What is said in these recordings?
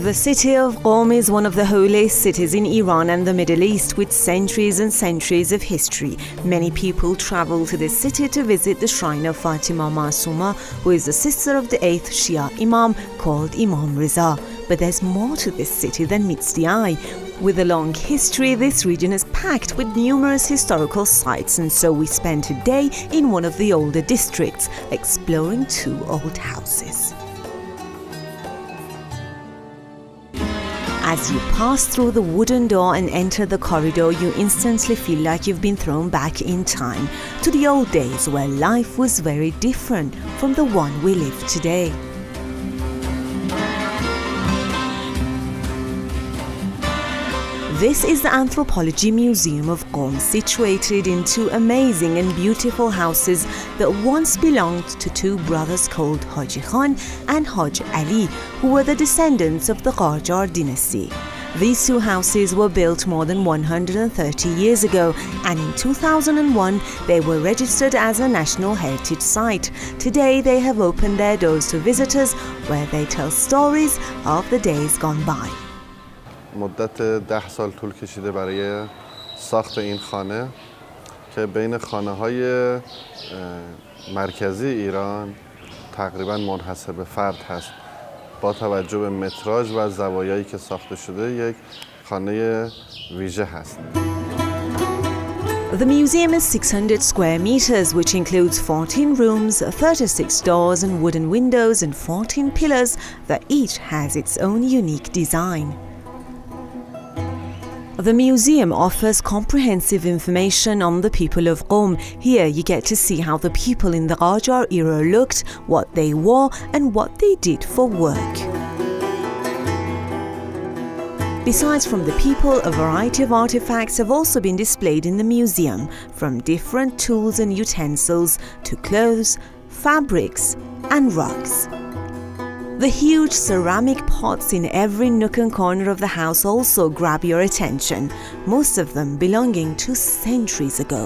The city of Qom is one of the holiest cities in Iran and the Middle East, with centuries and centuries of history. Many people travel to this city to visit the shrine of Fatima Masuma, who is the sister of the 8th Shia Imam called Imam Riza. But there's more to this city than meets the eye. With a long history, this region is packed with numerous historical sites, and so we spend today in one of the older districts, exploring 2 old houses. As you pass through the wooden door and enter the corridor, you instantly feel like you've been thrown back in time to the old days where life was very different from the one we live today. This is the Anthropology Museum of Qom, situated in 2 amazing and beautiful houses that once belonged to 2 brothers called Haji Khan and Haj Ali, who were the descendants of the Qajar dynasty. These 2 houses were built more than 130 years ago, and in 2001 they were registered as a National Heritage Site. Today they have opened their doors to visitors, where they tell stories of the days gone by. مدت 10 سال طول کشیده برای ساخت این خانه که بین خانه‌های مرکزی ایران تقریباً منحصر به فرد هست. با توجه به متراژ و زوایایی که ساخته شده یک خانه ویژه هست. The museum is 600 square meters, which includes 14 rooms, 36 doors and wooden windows, and 14 pillars that each has its own unique design. The museum offers comprehensive information on the people of Qom. Here you get to see how the people in the Qajar era looked, what they wore and what they did for work. Besides from the people, a variety of artifacts have also been displayed in the museum, from different tools and utensils to clothes, fabrics and rugs. The huge ceramic pots in every nook and corner of the house also grab your attention, most of them belonging to centuries ago.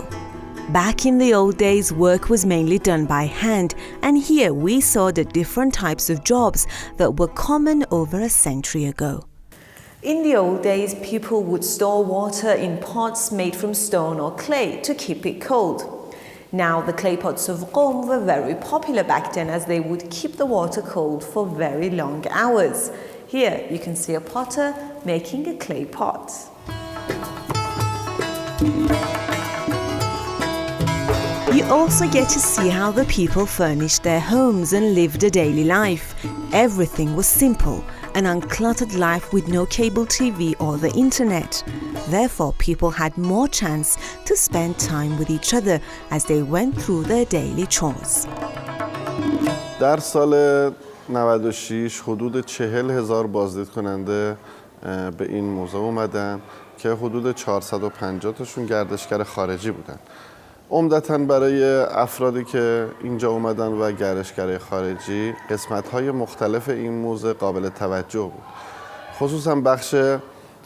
Back in the old days, work was mainly done by hand, and here we saw the different types of jobs that were common over a century ago. In the old days, people would store water in pots made from stone or clay to keep it cold. Now, the clay pots of Qom were very popular back then, as they would keep the water cold for very long hours. Here you can see a potter making a clay pot. You also get to see how the people furnished their homes and lived a daily life. Everything was simple, an uncluttered life with no cable TV or the internet. Therefore, people had more chance to spend time with each other as they went through their daily chores. در سال 96 حدود 40,000 بازدید کننده به این موزه اومدن که حدود 450 تاشون گردشگر خارجی بودن. عمدتاً برای افرادی که اینجا اومدن و گردشگرای خارجی، قسمت‌های مختلف این موزه قابل توجه بود. خصوصاً بخش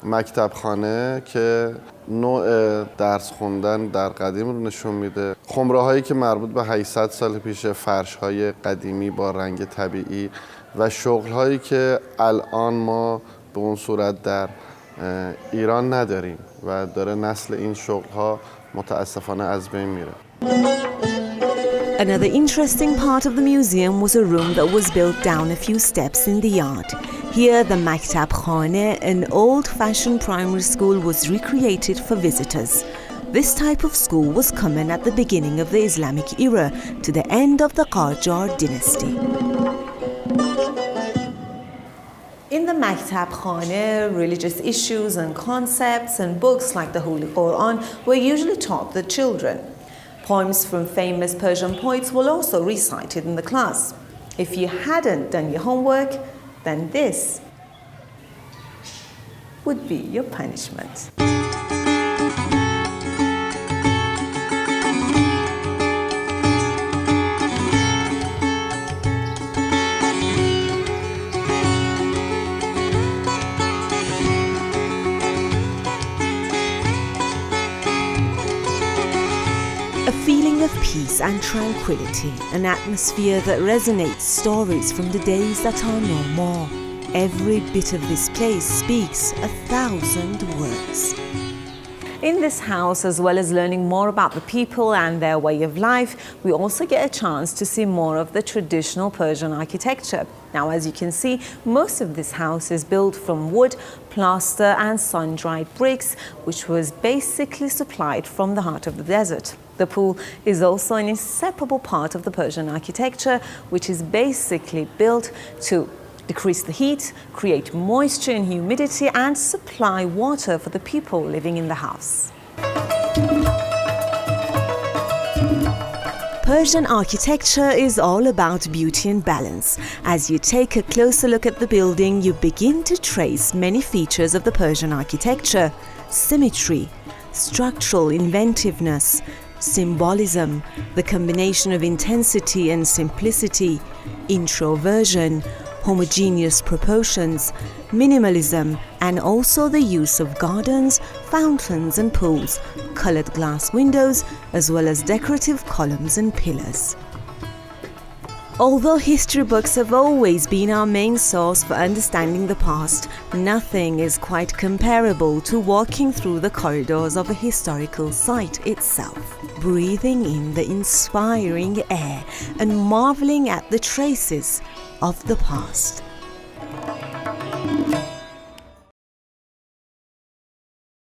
مکتبخانه که نوع درس خوندن در قدیم رو نشون میده. خمره‌هایی که مربوط به 800 سال پیشه، فرش‌های قدیمی با رنگ طبیعی و شغل‌هایی که الان ما به اون صورت در ایران نداریم و داره نسل این شغل‌ها متاسفانه از بین میره. Another interesting part of the museum was a room that was built down a few steps in the yard. Here, the Maktab Khane, an old-fashioned primary school, was recreated for visitors. This type of school was common at the beginning of the Islamic era to the end of the Qajar dynasty. In the Maktab Khane, religious issues and concepts and books like the Holy Quran were usually taught the children. Poems from famous Persian poets were also recited in the class. If you hadn't done your homework, then this would be your punishment. A feeling of peace and tranquility, an atmosphere that resonates stories from the days that are no more. Every bit of this place speaks 1,000 words. In this house, as well as learning more about the people and their way of life, we also get a chance to see more of the traditional Persian architecture. Now, as you can see, most of this house is built from wood, plaster and sun-dried bricks, which was basically supplied from the heart of the desert. The pool is also an inseparable part of the Persian architecture, which is basically built to decrease the heat, create moisture and humidity, and supply water for the people living in the house. Persian architecture is all about beauty and balance. As you take a closer look at the building, you begin to trace many features of the Persian architecture: symmetry, structural inventiveness, symbolism, the combination of intensity and simplicity, introversion, homogeneous proportions, minimalism, and also the use of gardens, fountains and pools, colored glass windows, as well as decorative columns and pillars. Although history books have always been our main source for understanding the past, nothing is quite comparable to walking through the corridors of a historical site itself, breathing in the inspiring air and marveling at the traces of the past.